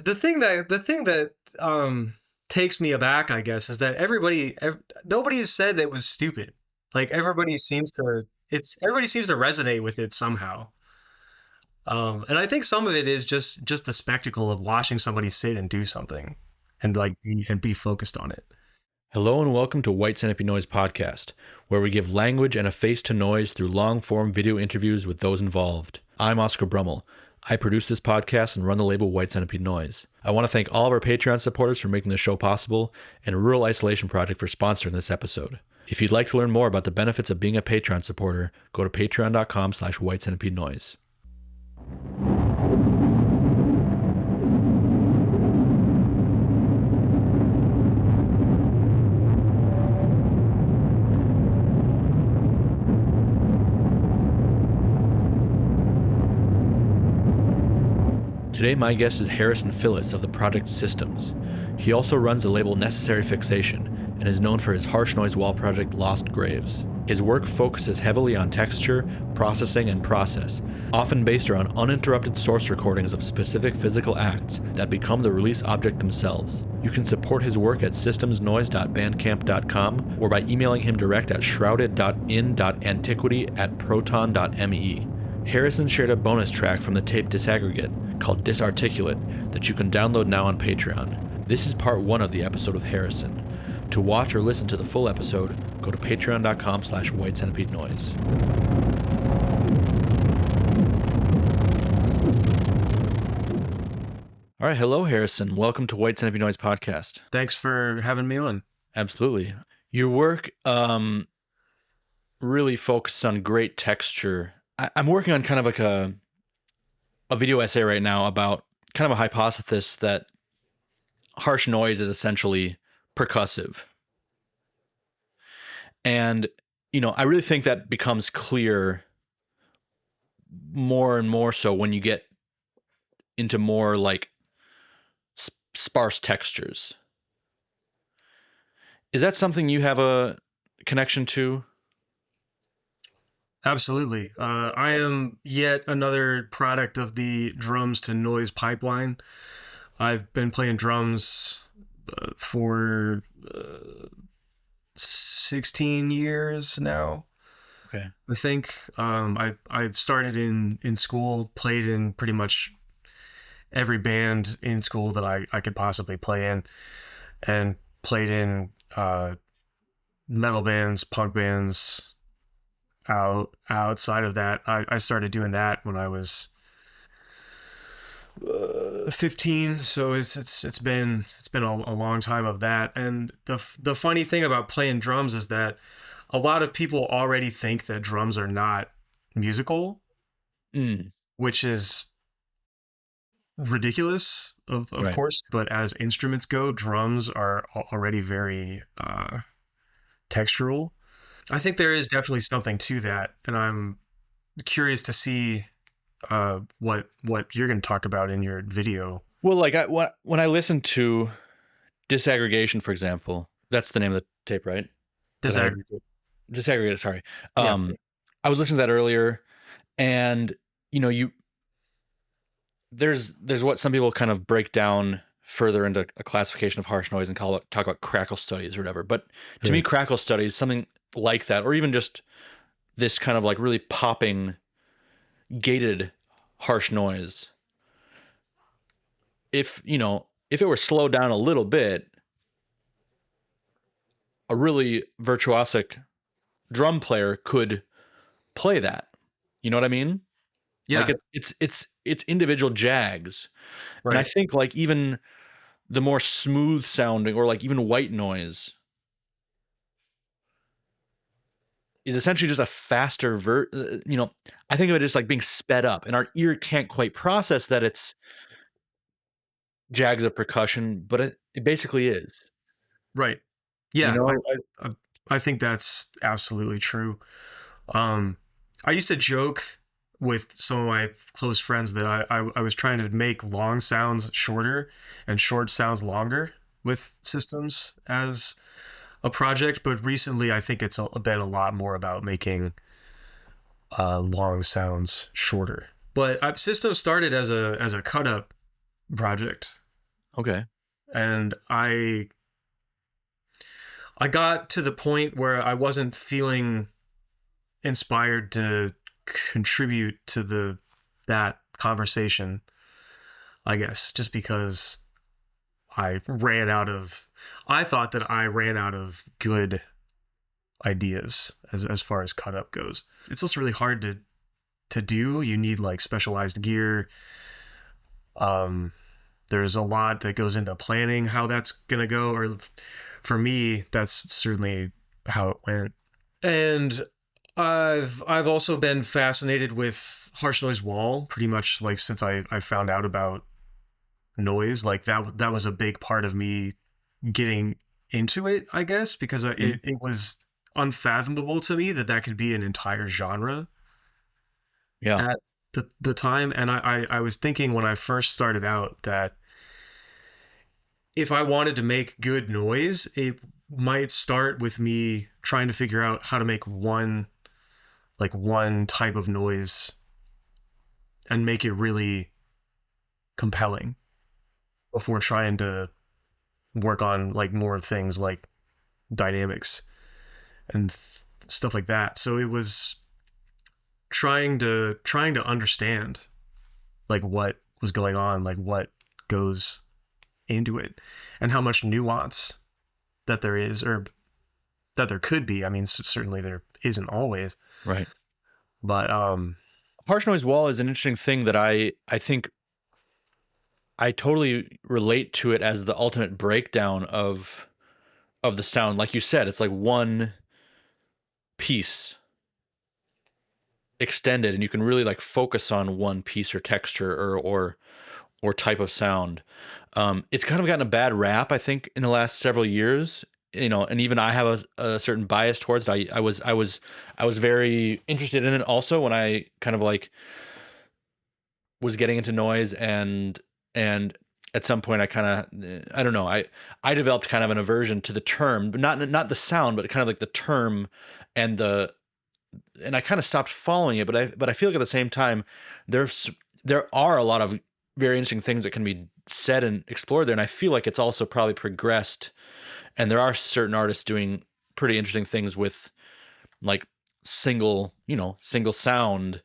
the thing that takes me aback, I guess, is that nobody has said that it was stupid. Like everybody seems to resonate with it somehow. And I think some of it is just the spectacle of watching somebody sit and do something and be focused on it. Hello and welcome to White Centipede Noise Podcast, where we give language and a face to noise through long-form video interviews with those involved. I'm Oscar Brummel. I produce this podcast and run the label White Centipede Noise. I want to thank all of our Patreon supporters for making this show possible and Rural Isolation Project for sponsoring this episode. If you'd like to learn more about the benefits of being a Patreon supporter, go to patreon.com/White Centipede Noise. Today, my guest is Harrison Phillis of the project Systems. He also runs the label Necessary Fixation and is known for his harsh noise wall project Lost Graves. His work focuses heavily on texture, processing, and process, often based around uninterrupted source recordings of specific physical acts that become the release object themselves. You can support his work at systemsnoise.bandcamp.com or by emailing him direct at shrouded.in.antiquity@proton.me. Harrison shared a bonus track from the tape Disaggregate called Disarticulate that you can download now on Patreon. This is part 1 of the episode with Harrison. To watch or listen to the full episode, go to patreon.com/White Centipede Noise. All right, hello Harrison. Welcome to White Centipede Noise Podcast. Thanks for having me on. Absolutely. Your work really focuses on great texture. I'm working on kind of like a video essay right now about kind of a hypothesis that harsh noise is essentially percussive. And, I really think that becomes clear more and more so when you get into more like sparse textures. Is that something you have a connection to? Absolutely. I am yet another product of the drums to noise pipeline. I've been playing drums for 16 years now. Okay. I think I've started in school, played in pretty much every band in school that I could possibly play in, and played in metal bands, punk bands. Outside of that, I started doing that when I was 15, so it's been a long time of that. And the funny thing about playing drums is that a lot of people already think that drums are not musical, which is ridiculous, of Right. course. But as instruments go, drums are already very textural. I think there is definitely something to that, and I'm curious to see what you're going to talk about in your video. Well, like when I listen to Disaggregation, for example, that's the name of the tape, right? Disaggregate, sorry. Yeah. I was listening to that earlier, and there's what some people kind of break down further into a classification of harsh noise and talk about crackle studies or whatever. But to me, crackle studies, something like that, or even just this kind of like really popping, gated harsh noise. If it were slowed down a little bit, a really virtuosic drum player could play that. You know what I mean? Yeah. Like it's individual jags. Right. And I think like even the more smooth sounding or like even white noise is essentially just a faster I think of it as like being sped up, and our ear can't quite process that it's jags of percussion, but it basically is. Right. Yeah. I think that's absolutely true. I used to joke with some of my close friends that I was trying to make long sounds shorter and short sounds longer with Systems as a project, but recently I think it's been a lot more about making long sounds shorter. But Systems started as a cut up project. Okay. And I got to the point where I wasn't feeling inspired to contribute to that conversation, I guess, just because I thought that I ran out of good ideas as far as cut up goes. It's also really hard to do. You need like specialized gear. Um, there's a lot that goes into planning how that's gonna go. Or for me, that's certainly how it went. And I've also been fascinated with harsh noise wall pretty much like since I found out about noise. Like that was a big part of me getting into it, I guess, because Mhm. it was unfathomable to me that could be an entire genre Yeah. at the time. And I was thinking when I first started out that if I wanted to make good noise, it might start with me trying to figure out how to make one type of noise and make it really compelling before trying to work on like more things like dynamics and stuff like that. So it was trying to understand like what was going on, like what goes into it, and how much nuance that there is, or that there could be. I mean, certainly there isn't always, Right. but Harsh noise wall is an interesting thing that I think I totally relate to it as the ultimate breakdown of the sound. Like you said, it's like one piece extended, and you can really like focus on one piece or texture or type of sound. It's kind of gotten a bad rap, I think, in the last several years. And even I have a certain bias towards it. I was very interested in it also when I kind of like was getting into noise, and at some point I kind of I don't know, I developed kind of an aversion to the term, but not the sound, but kind of like the term, and the and I kind of stopped following it. But I feel like at the same time, there's there are a lot of very interesting things that can be said and explored there, and I feel like it's also probably progressed, and there are certain artists doing pretty interesting things with like single sound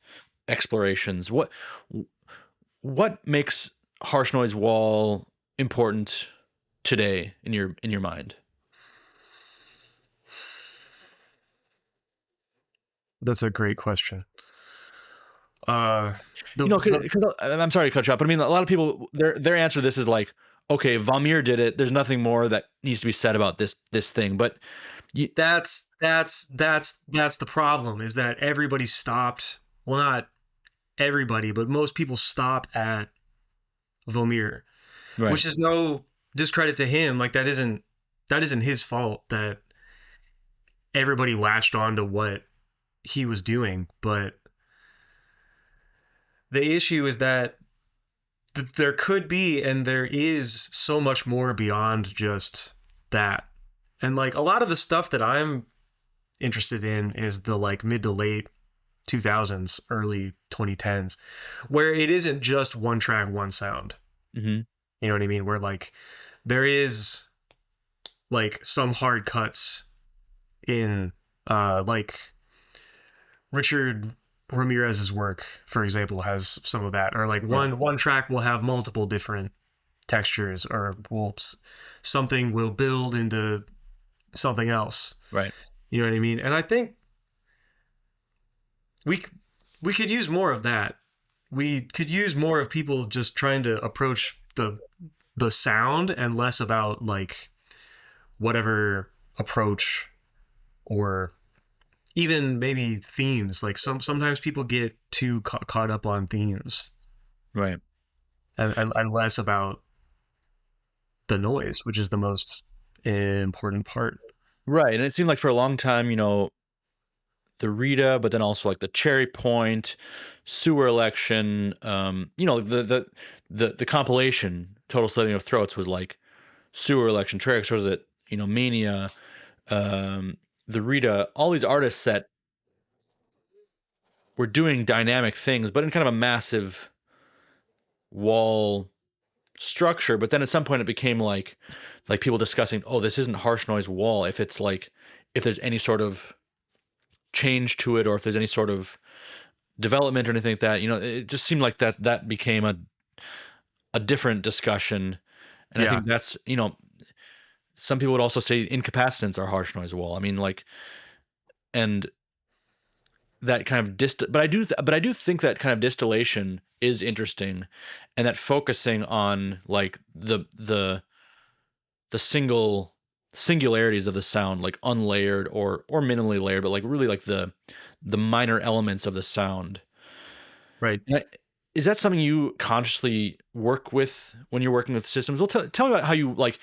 explorations. What makes harsh noise wall important today in your mind? that's a great question. Uh, the, You know, the because I'm sorry to cut you off, but I mean, a lot of people their answer to this is like, okay, Vamir did it. There's nothing more that needs to be said about this thing. But you, that's the problem, is that everybody stopped. Well, not everybody, but most people stop at Vomir, right, which is no discredit to him. Like that isn't his fault that everybody latched on to what he was doing. But the issue is that there could be and there is so much more beyond just that. And like a lot of the stuff that I'm interested in is the like mid to late 2000s, early 2010s, where it isn't just one track, one sound. hmm You know what I mean? Where like there is like some hard cuts in like Richard Ramirez's work, for example, has some of that. Or like right, one track will have multiple different textures, or something will build into something else. right, You know what I mean? And I think we we could use more of that. We could use more of people just trying to approach the sound and less about like whatever approach, or even maybe themes. Like sometimes people get too caught up on themes, right, and less about the noise, which is the most important part. right. And it seemed like for a long time, the Rita, but then also like the Cherry Point, Sewer Election, the compilation Total Slitting of Throats was like Sewer Election, Cherry was it, Mania, the Rita, all these artists that were doing dynamic things, but in kind of a massive wall structure, but then at some point it became like people discussing, oh, this isn't harsh noise wall if it's like if there's any sort of change to it or if there's any sort of development or anything like that. It just seemed like that became a different discussion. And I Yeah. think that's, some people would also say incapacitants are harsh noise wall. I mean, like, and that kind of but I do think that kind of distillation is interesting, and that focusing on like the singularities of the sound, like unlayered or minimally layered, but like really like the minor elements of the sound. Right. Is that something you consciously work with when you're working with systems? Well, tell me about how you like.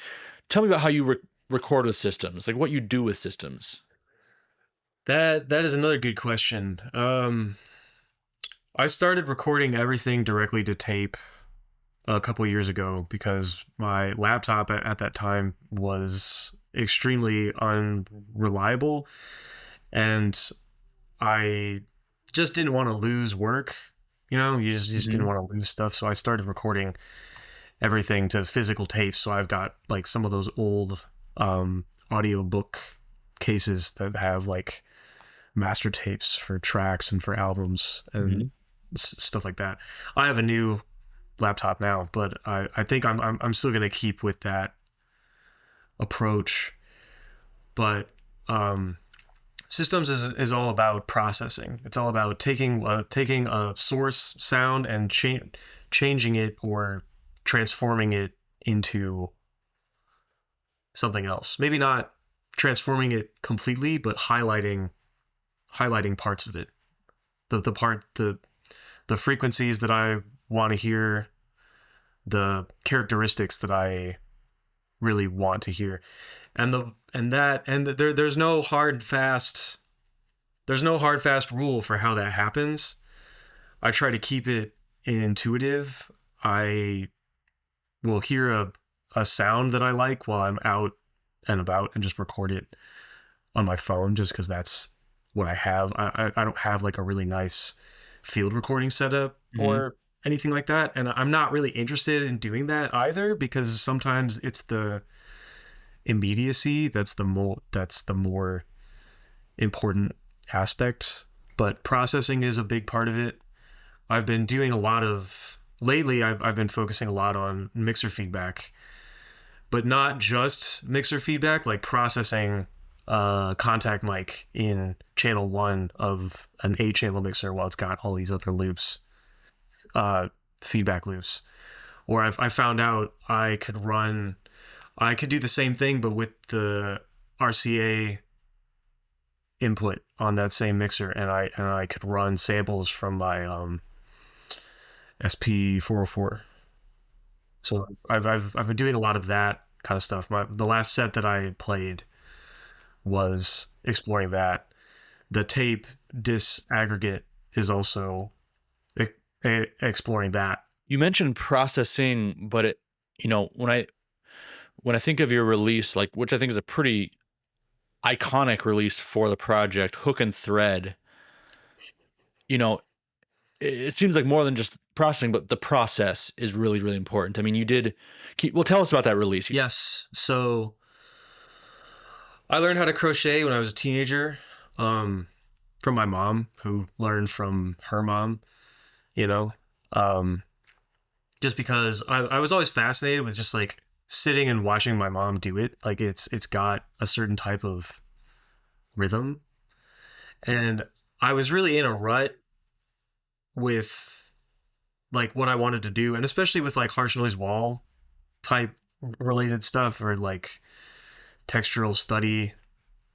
Tell me about how you record with systems, like what you do with systems. That is another good question. I started recording everything directly to tape a couple years ago because my laptop at that time was extremely unreliable, and I just didn't want to lose work. You just didn't Mm-hmm. want to lose stuff, so I started recording everything to physical tapes. So I've got like some of those old audio book cases that have like master tapes for tracks and for albums and Mm-hmm. stuff like that. I have a new laptop now, but I think I'm still gonna keep with that approach. But um, systems is all about processing. It's all about taking a source sound and changing it or transforming it into something else. Maybe not transforming it completely, but highlighting parts of it. The frequencies that I want to hear, the characteristics that I really want to hear, there's no hard fast rule for how that happens. I try to keep it intuitive. I will hear a sound that I like while I'm out and about and just record it on my phone just because that's what I have. I don't have like a really nice field recording setup Mm-hmm. or anything like that. And I'm not really interested in doing that either because sometimes it's the immediacy that's the more important aspect. But processing is a big part of it. I've been doing a lot of lately I've been focusing a lot on mixer feedback, but not just mixer feedback, like processing contact mic in channel 1 of an 8-channel mixer while it's got all these other loops, uh, feedback loops. Or I found out I could do the same thing, but with the RCA input on that same mixer, and I could run samples from my SP404. So I've been doing a lot of that kind of stuff. The last set that I played was exploring that. The tape disaggregate is also exploring that. You mentioned processing, but when I think of your release, like which I think is a pretty iconic release for the project, Hook and Thread, you know, it seems like more than just processing, but the process is really, really important. I mean, well, tell us about that release. Yes. So I learned how to crochet when I was a teenager, from my mom, who learned from her mom. You know, um, just because I was always fascinated with just like sitting and watching my mom do it. Like it's got a certain type of rhythm, and I was really in a rut with like what I wanted to do, and especially with like harsh noise wall type related stuff or like textural study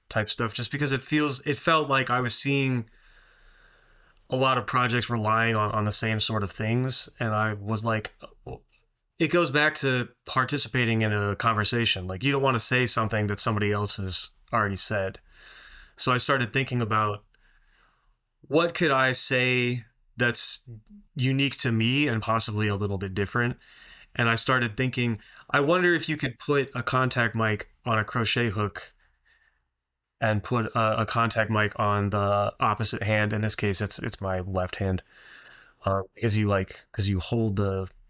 type stuff, just because it felt like I was seeing a lot of projects relying on the same sort of things, and I was like, it goes back to participating in a conversation. Like, you don't want to say something that somebody else has already said. So I started thinking about what could I say that's unique to me and possibly a little bit different. And I started thinking, I wonder if you could put a contact mic on a crochet hook and put a contact mic on the opposite hand. In this case, it's my left hand, because you hold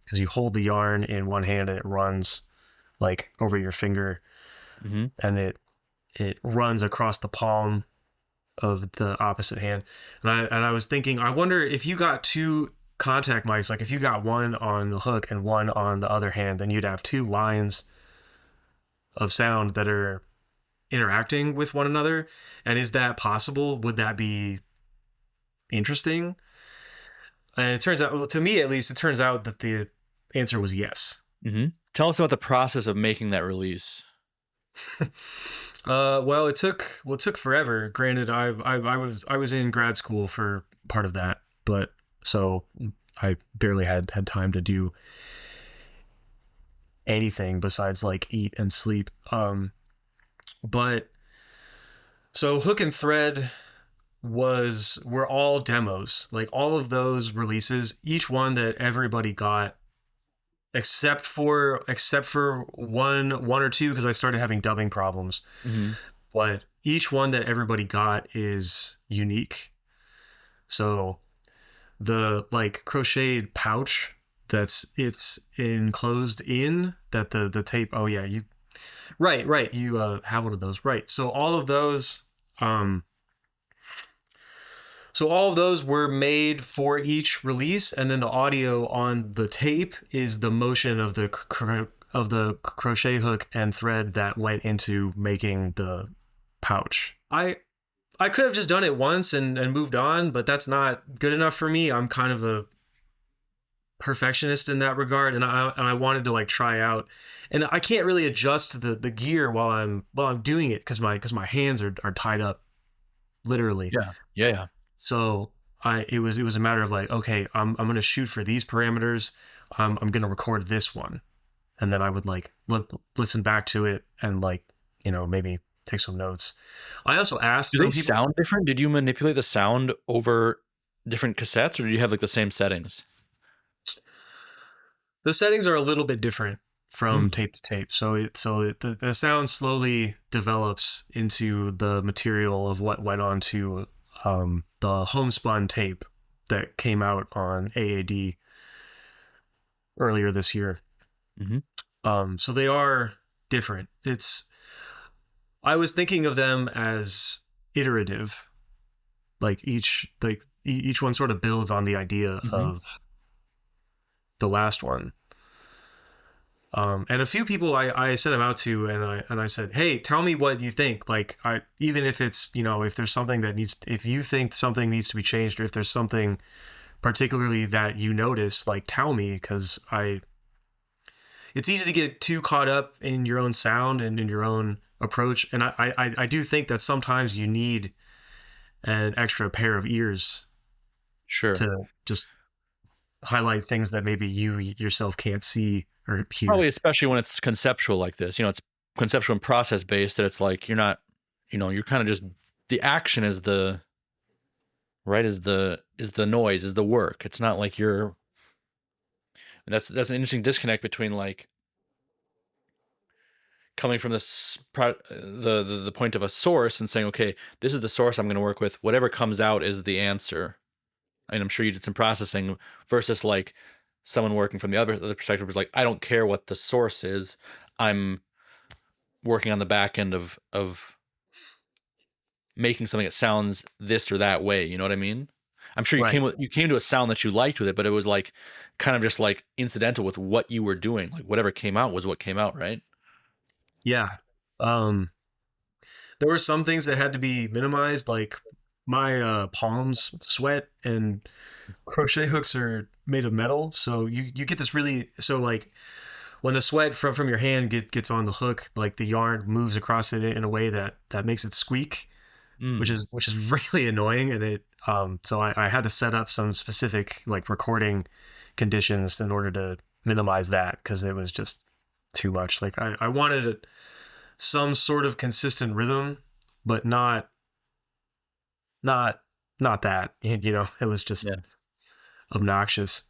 because you hold the yarn in one hand and it runs like over your finger, Mm-hmm. and it runs across the palm of the opposite hand. And I was thinking, I wonder if you got two contact mics, like if you got one on the hook and one on the other hand, then you'd have two lines of sound that are interacting with one another. And is that possible? Would that be interesting? And it turns out, well, to me at least, it turns out that the answer was yes. Mm-hmm. Tell us about the process of making that release. Well, it took forever. Granted, I was in grad school for part of that, but so I barely had time to do anything besides like eat and sleep. But so Hook and Thread were all demos. Like all of those releases, each one that everybody got except for one or two, because I started having dubbing problems. Mm-hmm. But each one that everybody got is unique. So the like crocheted pouch it's enclosed in that the tape. Oh yeah, you right. You have one of those, right? So all of those were made for each release, and then the audio on the tape is the motion of the crochet hook and thread that went into making the pouch. I could have just done it once and moved on, but that's not good enough for me. I'm kind of a perfectionist in that regard, and I wanted to like try out, and I can't really adjust the gear while I'm doing it because my hands are tied up, literally. Yeah. So it was a matter of like, okay, I'm gonna shoot for these parameters. I'm gonna record this one, and then I would like listen back to it and like maybe take some notes. I also asked Do some they people. sound different? Did you manipulate the sound over different cassettes, or do you have like the same settings? The settings are a little bit different from tape to tape, so the sound slowly develops into the material of what went on to the homespun tape that came out on AAD earlier this year. Mm-hmm. So they are different. I was thinking of them as iterative, like each one sort of builds on the idea Mm-hmm. of the last one. And a few people I sent them out to, and I said, hey, tell me what you think. Like, even if it's if there's something if you think something needs to be changed, or if there's something particularly that you notice, like tell me, because it's easy to get too caught up in your own sound and in your own approach, and I do think that sometimes you need an extra pair of ears, Sure. to just highlight things that maybe you yourself can't see or hear. Probably, especially when it's conceptual like this. It's conceptual and process based. That it's like you're not, you're kind of just the action is the right is the noise, is the work. It's not like you're. And that's an interesting disconnect between like coming from the point of a source and saying, okay, this is the source I'm going to work with. Whatever comes out is the answer. And I'm sure you did some processing versus like someone working from the other perspective was like, I don't care what the source is. I'm working on the back end of making something that sounds this or that way. You know what I mean? I'm sure you Right. came to a sound that you liked with it, but it was like kind of just like incidental with what you were doing. Like whatever came out was what came out, right? Yeah. There were some things that had to be minimized, like my palms sweat, and crochet hooks are made of metal, so you get this really, so like when the sweat from your hand gets on the hook, like the yarn moves across it in a way that makes it squeak, which Mm. is really annoying. And so I had to set up some specific like recording conditions in order to minimize that, because it was just too much. Like I wanted some sort of consistent rhythm, but not not that. It was just Yeah. obnoxious.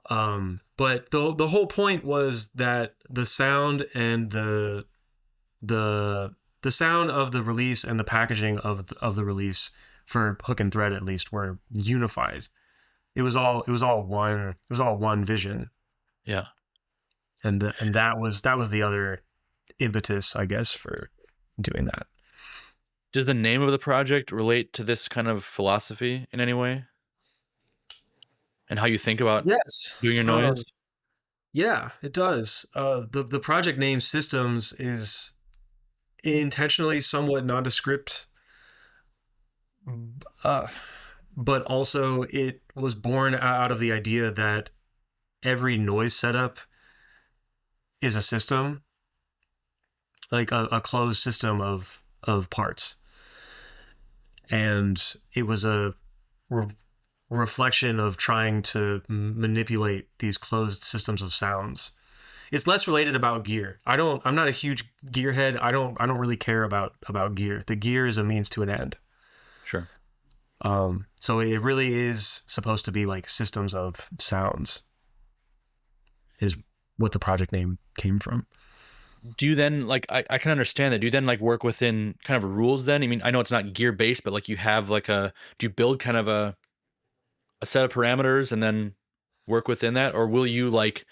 But the whole point was that the sound and the sound of the release and the packaging of the release, for Hook and Thread at least, were unified. it was all one vision, Yeah. and that was the other impetus, I guess, for doing that. Does the name of the project relate to this kind of philosophy in any way? And how you think about Yes. doing your noise? Yeah, it does. The project name Systems is intentionally somewhat nondescript, uh, but also it was born out of the idea that every noise setup is a system, like a closed system of parts, and it was a re- reflection of trying to manipulate these closed systems of sounds. It's less related about gear. I'm not a huge gearhead. I don't really care about gear. The gear is a means to an end. Sure. So it really is supposed to be like systems of sounds is what the project name came from. Do you then like I can understand that. Do you then like work within kind of rules then? I mean, I know it's not gear based, but like you have like do you build kind of a set of parameters and then work within that? Or will you like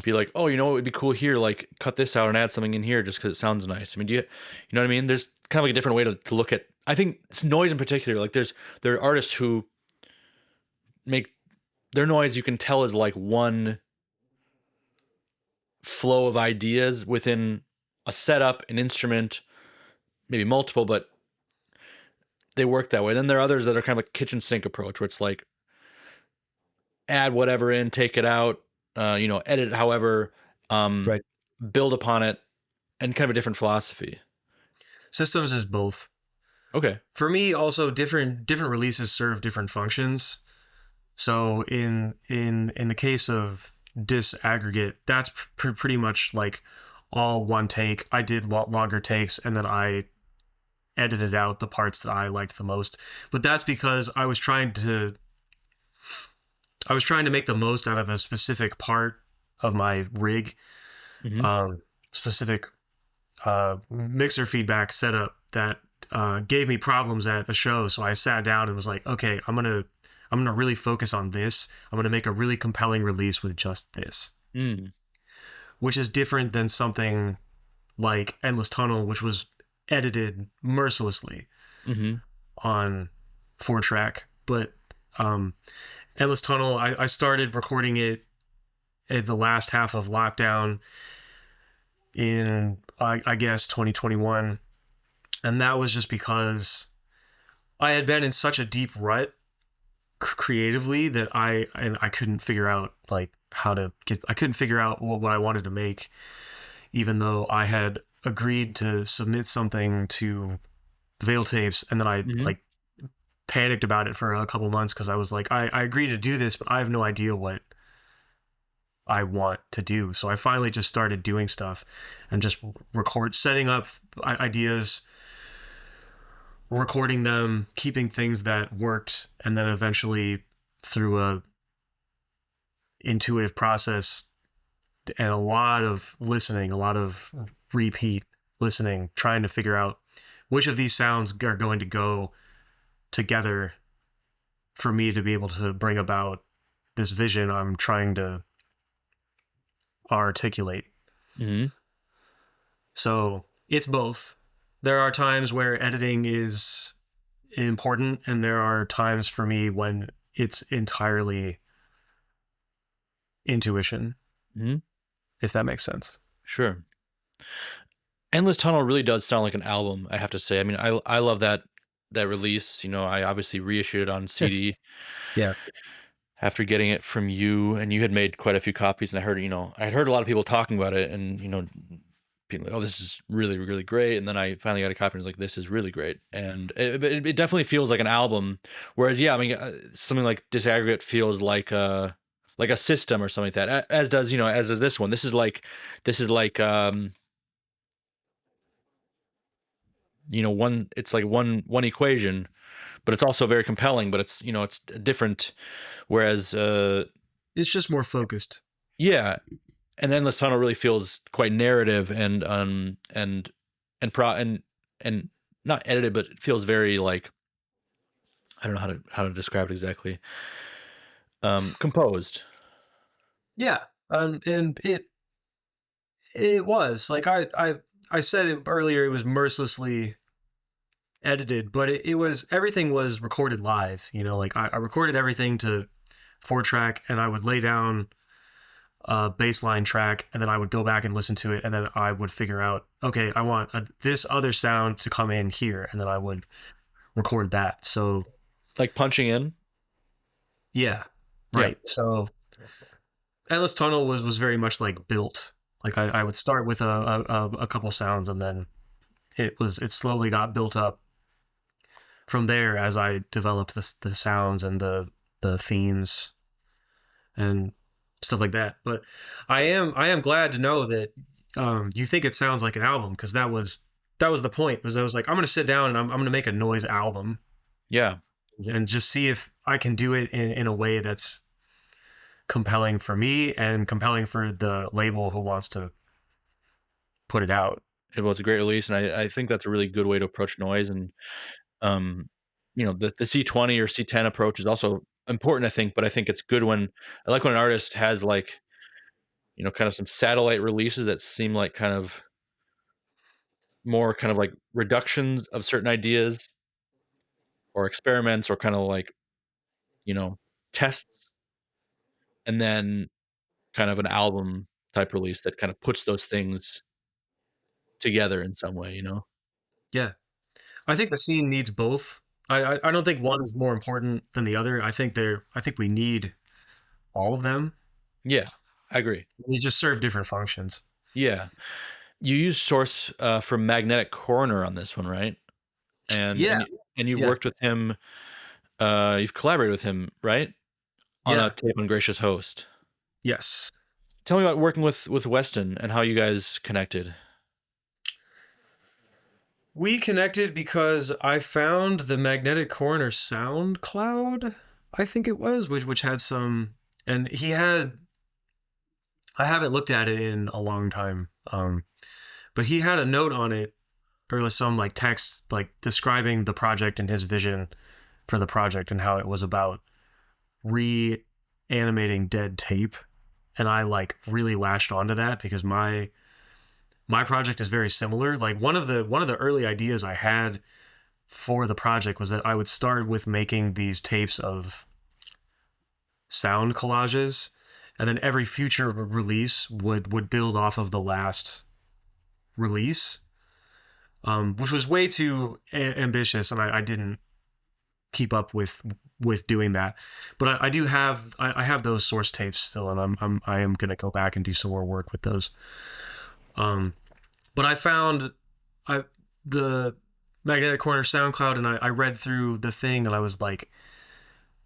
be like, oh, you know what would be cool here? Like cut this out and add something in here just because it sounds nice. I mean, you know what I mean? There's kind of like a different way to look at, I think noise in particular, like there are artists who make their noise, you can tell is like one flow of ideas within a setup, an instrument, maybe multiple, but they work that way. Then there are others that are kind of like kitchen sink approach, where it's like add whatever in, take it out, edit it however, um, Right. build upon it, and kind of a different philosophy. Systems is both. Okay. For me, also different releases serve different functions. So in the case of disaggregate, that's pretty much like all one take. I did longer takes, and then I edited out the parts that I liked the most. But that's because I was trying to make the most out of a specific part of my rig, Mm-hmm. specific mixer feedback setup that gave me problems at a show. So I sat down and was like, okay, I'm gonna really focus on this. I'm gonna make a really compelling release with just this, Mm. which is different than something like Endless Tunnel, which was edited mercilessly Mm-hmm. on 4-track. But um, Endless Tunnel, I started recording it at the last half of lockdown in I guess 2021, and that was just because I had been in such a deep rut creatively that I couldn't figure out like how to get. I couldn't figure out what I wanted to make, even though I had agreed to submit something to Veil Tapes, and then I Mm-hmm. like panicked about it for a couple months because I was like, I agreed to do this, but I have no idea what I want to do. So I finally just started doing stuff and just setting up ideas, recording them, keeping things that worked, and then eventually through a intuitive process and a lot of listening, a lot of repeat listening, trying to figure out which of these sounds are going to go together for me to be able to bring about this vision I'm trying to articulate. Mm-hmm. So it's both. There are times where editing is important, and there are times for me when it's entirely intuition, Mm-hmm. if that makes sense. Sure. Endless Tunnel really does sound like an album, I have to say. I mean, I love that release. You know, I obviously reissued it on CD Yeah. after getting it from you, and you had made quite a few copies, and I had heard a lot of people talking about it, and being like, "Oh, this is really, really great." And then I finally got a copy, and was like, "This is really great." And it definitely feels like an album. Whereas, yeah, I mean, something like Disaggregate feels like a system or something like that. As does this one. This is like one. It's like one equation, but it's also very compelling. But it's different. Whereas, It's just more focused. yeah, and Endless Tunnel really feels quite narrative and not edited, but it feels very like, I don't know how to describe it exactly. composed. Yeah, and it was like I said it earlier. It was mercilessly edited, but it was everything was recorded live. You know, like I recorded everything to 4-track, and I would lay down a baseline track, and then I would go back and listen to it, and then I would figure out, okay, I want this other sound to come in here, and then I would record that. So, like punching in. yeah, Yeah. right. So, Endless Tunnel was very much like built. Like I would start with a couple sounds, and then it slowly got built up from there as I developed the sounds and the themes and stuff like that. But I am glad to know that you think it sounds like an album, because that was the point. Was I was like, I'm gonna sit down and I'm gonna make a noise album. Yeah. And just see if I can do it in a way that's compelling for me and compelling for the label who wants to put it out. It was a great release, and I think that's a really good way to approach noise. And the C20 or C10 approach is also important, I think. But I think it's good when I like when an artist has like kind of some satellite releases that seem like kind of more kind of like reductions of certain ideas or experiments or kind of like tests, and then kind of an album type release that kind of puts those things together in some way. Yeah, I think the scene needs both. I don't think one is more important than the other. I think we need all of them. Yeah, I agree. They just serve different functions. Yeah. You use Source from Magnetic Coroner on this one, right? And Yeah, and you've yeah, worked with him. You've collaborated with him, right? On a yeah, tape on Gracious Host. yes. Tell me about working with Weston and how you guys connected. We connected because I found the Magnetic Corner SoundCloud, I think it was, which had some, and he had. I haven't looked at it in a long time, but he had a note on it, or some like text, like describing the project and his vision for the project and how it was about reanimating dead tape. And I like really latched onto that because my project is very similar. Like one of the early ideas I had for the project was that I would start with making these tapes of sound collages, and then every future release would build off of the last release, which was way too ambitious, and I didn't keep up with doing that. But I do have I have those source tapes still, and I am gonna go back and do some more work with those. But I found the Magnetic Corner SoundCloud, and I read through the thing, and I was like,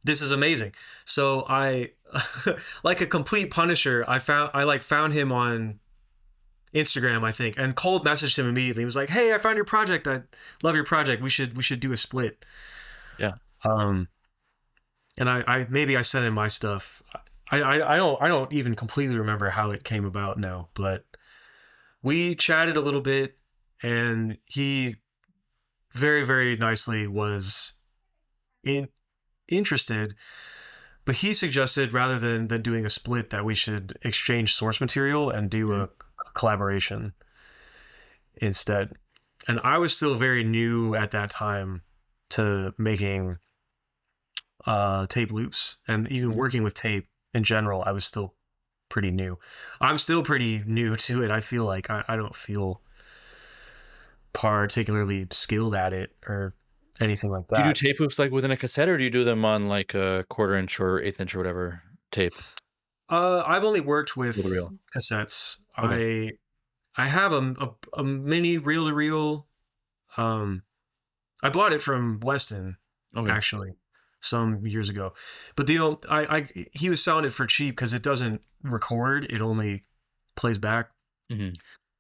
this is amazing. So I, like a complete Punisher, I found him on Instagram, I think, and cold messaged him immediately. He was like, "Hey, I found your project. I love your project. We should do a split." Yeah. And I maybe I sent him my stuff. I don't even completely remember how it came about now, but we chatted a little bit, and he very, very nicely was interested. But he suggested, rather than doing a split, that we should exchange source material and do a collaboration instead. And I was still very new at that time to making tape loops, and even working with tape in general. I was still pretty new. I'm still pretty new to it. I feel like I don't feel particularly skilled at it or anything like Do you do that. tape loops like within a cassette, or do you do them on like a 1/4 inch or 1/8 inch or whatever tape? I've only worked with Reel to reel. cassettes. Okay. I have a mini reel to reel. I bought it from Weston, Okay. actually, some years ago, but he was selling it for cheap because it doesn't record; it only plays back. Mm-hmm.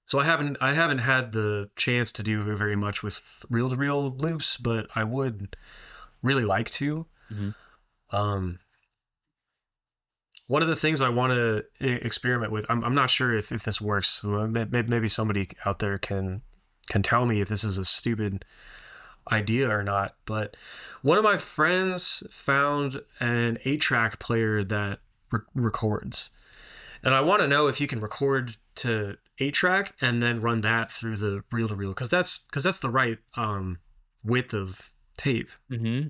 So I haven't had the chance to do very much with reel to reel loops, but I would really like to. Mm-hmm. One of the things I want to experiment with, I'm not sure if this works. Maybe somebody out there can tell me if this is a stupid idea or not. But one of my friends found an 8-track player that records, and I want to know if you can record to 8-track and then run that through the reel to reel, because that's the right width of tape. Mm-hmm.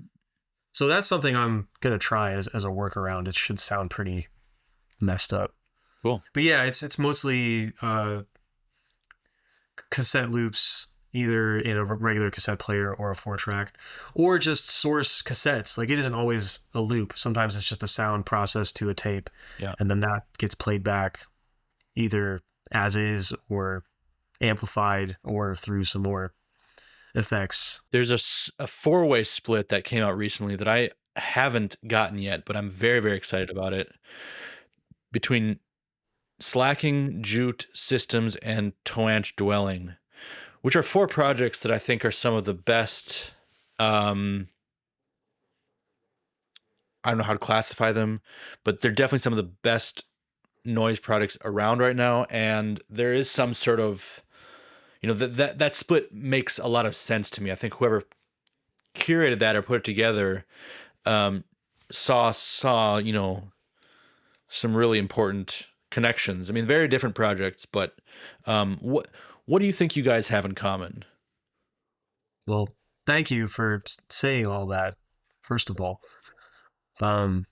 So that's something I'm gonna try as a workaround. It should sound pretty messed up. Cool. But yeah, it's mostly cassette loops, either in a regular cassette player or a 4-track, or just source cassettes. Like, it isn't always a loop. Sometimes it's just a sound processed to a tape, Yeah. and then that gets played back either as is or amplified or through some more effects. There's a 4-way split that came out recently that I haven't gotten yet, but I'm very, very excited about it. Between Slacking, Jute, Systems, and Toanch Dwelling, which are 4 projects that I think are some of the best. I don't know how to classify them, but they're definitely some of the best noise products around right now. And there is some sort of, that split makes a lot of sense to me. I think whoever curated that or put it together saw some really important connections. I mean, very different projects, but what do you think you guys have in common? Well, thank you for saying all that, first of all. What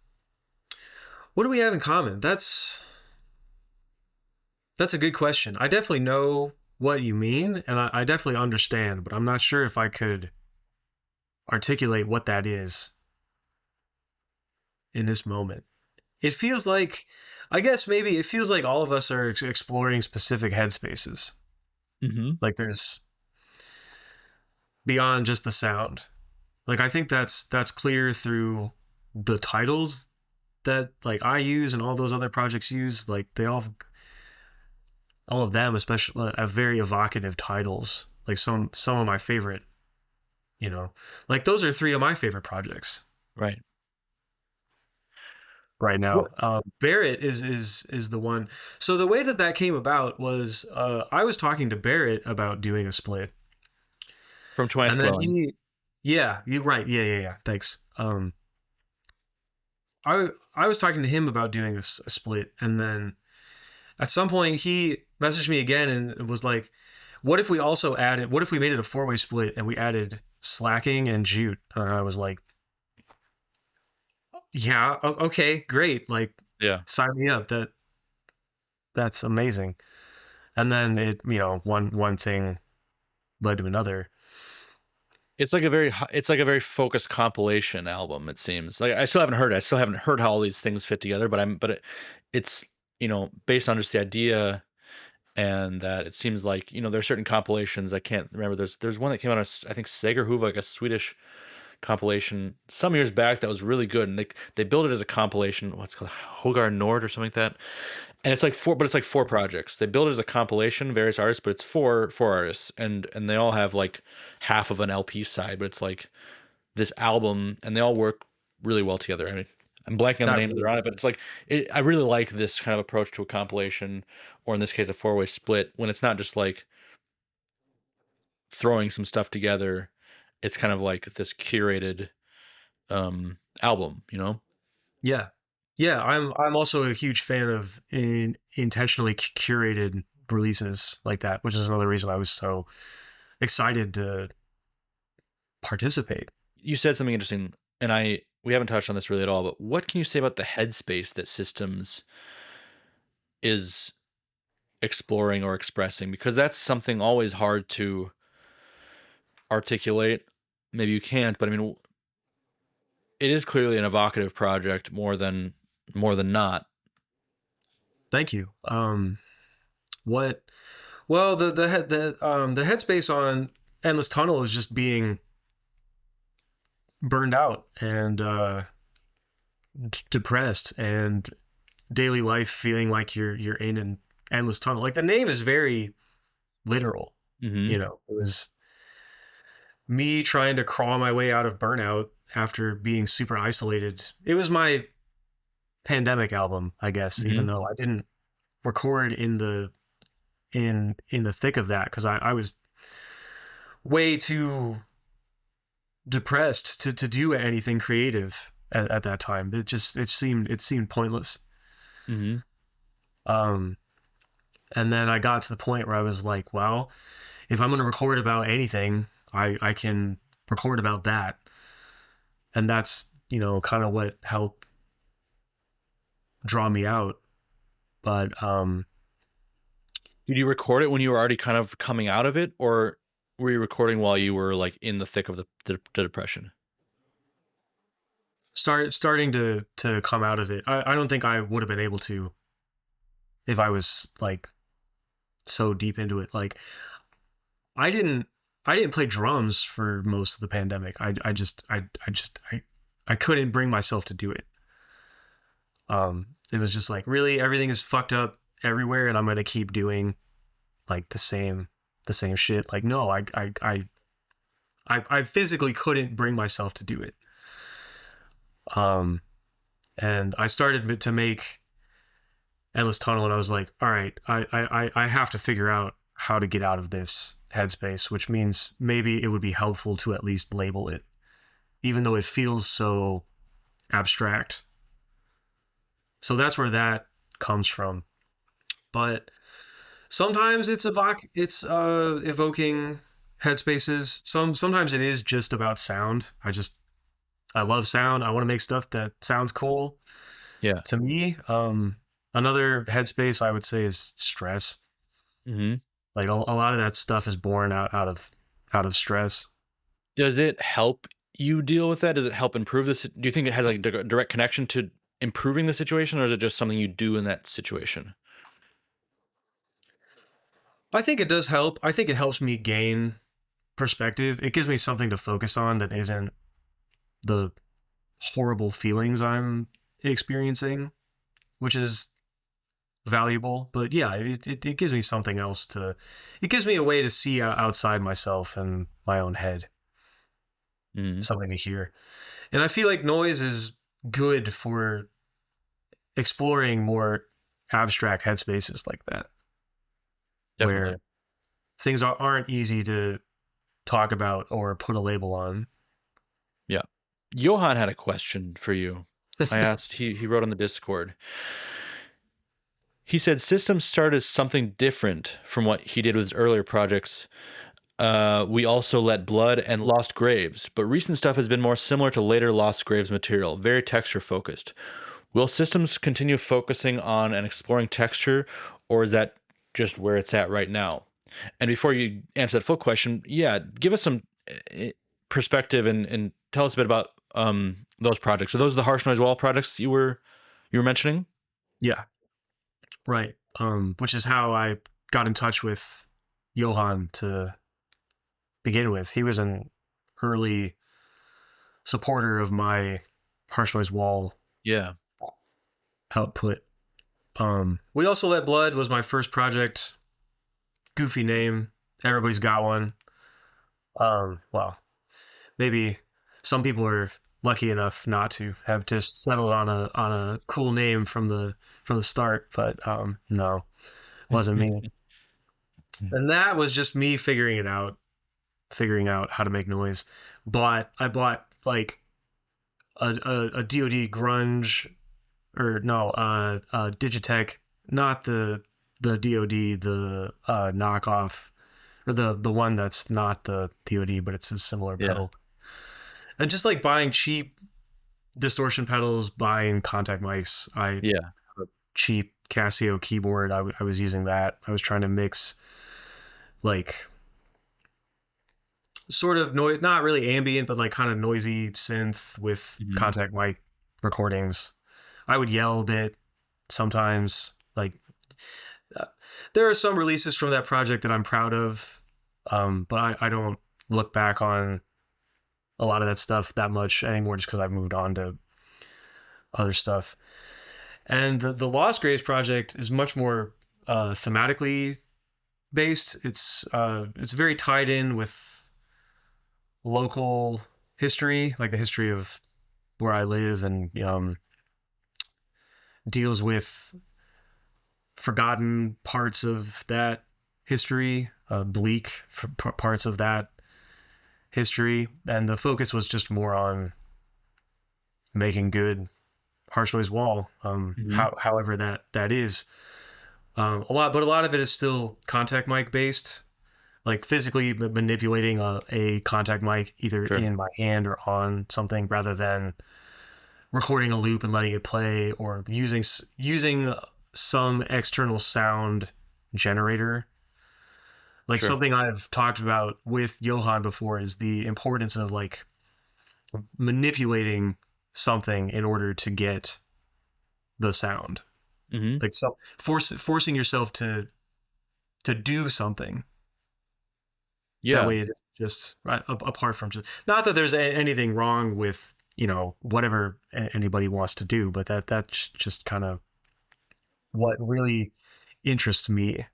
do we have in common? That's a good question. I definitely know what you mean, and I definitely understand, but I'm not sure if I could articulate what that is in this moment. It feels like, I guess maybe it feels like all of us are exploring specific headspaces. Mm-hmm. Like, there's beyond just the sound. Like, I think that's clear through the titles that, like, I use and all those other projects use. Like, they all of them especially have very evocative titles. Like, some of my favorite, like, those are 3 of my favorite projects Right. right now. What? Barrett is the one. So the way that came about was, I was talking to Barrett about doing a split, From Toanch and then Dwelling. yeah, you're right, yeah, thanks. I was talking to him about doing a split, and then at some point he messaged me again and was like, what if we made it a 4-way split and we added Slacking and Jute? And I was like, yeah, okay, great. Like, Yeah. sign me up. That's amazing. And then one thing led to another. It's like a very focused compilation album. It seems like I still haven't heard it. I still haven't heard how all these things fit together. It's based on just the idea, and that it seems like there's certain compilations I can't remember. There's one that came out of, I think, Segerhoof, like a Swedish compilation some years back that was really good, and they built it as a compilation. What's it called, Hogar Nord or something like that. And it's like 4 projects. They build it as a compilation, various artists, but it's four artists, and they all have like half of an LP side, but it's like this album, and they all work really well together. I mean, I'm blanking on the That names that are on it, but it's like I really like this kind of approach to a compilation, or in this case, a 4-way split, when it's not just like throwing some stuff together. It's kind of like this curated album, Yeah, yeah. I'm also a huge fan of intentionally curated releases like that, which is another reason I was so excited to participate. You said something interesting, and we haven't touched on this really at all, but what can you say about the headspace that Systems is exploring or expressing? Because that's something always hard to articulate. Maybe you can't, but I mean, it is clearly an evocative project more than not. Thank you. What? Well, the headspace on Endless Tunnel is just being burned out and depressed, and daily life feeling like you're in an endless tunnel. Like, the name is very literal. Mm-hmm. It was me trying to crawl my way out of burnout after being super isolated. It was my pandemic album, I guess, Mm-hmm. even though I didn't record in the thick of that, because I was way too depressed to do anything creative at that time. It seemed pointless. Mm-hmm. Um, and then I got to the point where I was like, well, if I'm going to record about anything, I can record about that. And that's, kind of what helped draw me out. But Did you record it when you were already kind of coming out of it, or were you recording while you were like in the thick of the depression? starting to come out of it. I don't think I would have been able to if I was like so deep into it. Like I didn't play drums for most of the pandemic. I couldn't bring myself to do it. It was just like, really, everything is fucked up everywhere, and I'm gonna keep doing like the same shit. Like, no, I physically couldn't bring myself to do it. And I started to make Endless Tunnel, and I was like, all right, I have to figure out how to get out of this headspace, which means maybe it would be helpful to at least label it, even though it feels so abstract. So that's where that comes from. But sometimes it's evoking headspaces. Sometimes it is just about sound. I love sound. I want to make stuff that sounds cool. Yeah. To me, another headspace I would say is stress. Mm-hmm. Like a lot of that stuff is born out of stress. Does it help you deal with that? Does it help improve this? Do you think it has like a direct connection to improving the situation, or is it just something you do in that situation? I think it does help. I think it helps me gain perspective. It gives me something to focus on that isn't the horrible feelings I'm experiencing, which is valuable. But yeah, it gives me something else it gives me a way to see outside myself and my own head, Mm-hmm. something to hear. And I feel like noise is good for exploring more abstract headspaces like that, Definitely. where things aren't easy to talk about or put a label on. Yeah. Johan had a question for you. I asked, he wrote on the Discord. He said systems start as something different from what he did with his earlier projects. We also let Blood and Lost Graves, but recent stuff has been more similar to later Lost Graves material, very texture focused. Will systems continue focusing on and exploring texture, or is that just where it's at right now? And before you answer that full question, yeah, give us some perspective and tell us a bit about those projects. Are those the Harsh Noise Wall projects you were mentioning? Yeah, right. Which is how I got in touch with Johan to begin with. He was an early supporter of my Harsh Noise Wall Yeah. output. We Also Let Blood was my first project. Goofy name. Everybody's got one. Well, maybe some people are lucky enough not to have just settled on a cool name from the start, but no, wasn't me. And that was just me figuring out how to make noise. I bought like a DoD grunge, or no, Digitech, not the DoD, the knockoff, or the one that's not the DoD, but it's a similar Yeah. pedal. And just like buying cheap distortion pedals, buying contact mics. I Yeah. have a cheap Casio keyboard. I was using that. I was trying to mix like sort of noise, not really ambient, but like kind of noisy synth with Mm-hmm. contact mic recordings. I would yell a bit sometimes. Like uh, there are some releases from that project that I'm proud of, but I don't look back on a lot of that stuff that much anymore, just because I've moved on to other stuff. And the Lost Graves project is much more thematically based. It's very tied in with local history, like the history of where I live, and deals with forgotten parts of that history, bleak parts of that history, and the focus was just more on making good harsh noise wall, however that is. A lot of it is still contact mic based, like physically manipulating a contact mic either in my hand or on something, rather than recording a loop and letting it play, or using some external sound generator. Like something I've talked about with Johan before is the importance of like manipulating something in order to get the sound. Like forcing yourself to do something. That way it is just right, apart from just, not that there's anything wrong with, you know, whatever anybody wants to do, but that's just kind of what really interests me.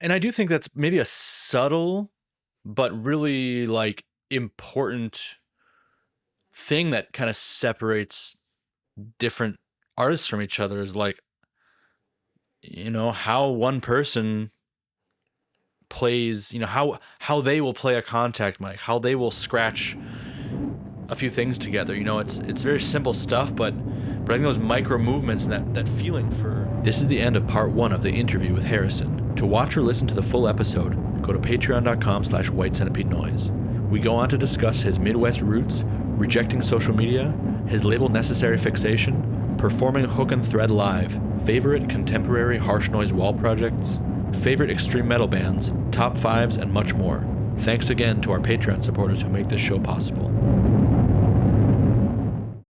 And I do think that's maybe a subtle but really like important thing that kind of separates different artists from each other, is like, you know, how one person plays, you know, how they will play a contact mic, how they will scratch a few things together. You know, it's very simple stuff, but I think those micro movements and that feeling for... This is the end of part 1 of the interview with Harrison. To watch or listen to the full episode, go to patreon.com/White Centipede Noise. We go on to discuss his Midwest roots, rejecting social media, his label Necessary Fixation, performing Hook and Thread live, favorite contemporary harsh noise wall projects, favorite extreme metal bands, top 5s, and much more. Thanks again to our Patreon supporters who make this show possible.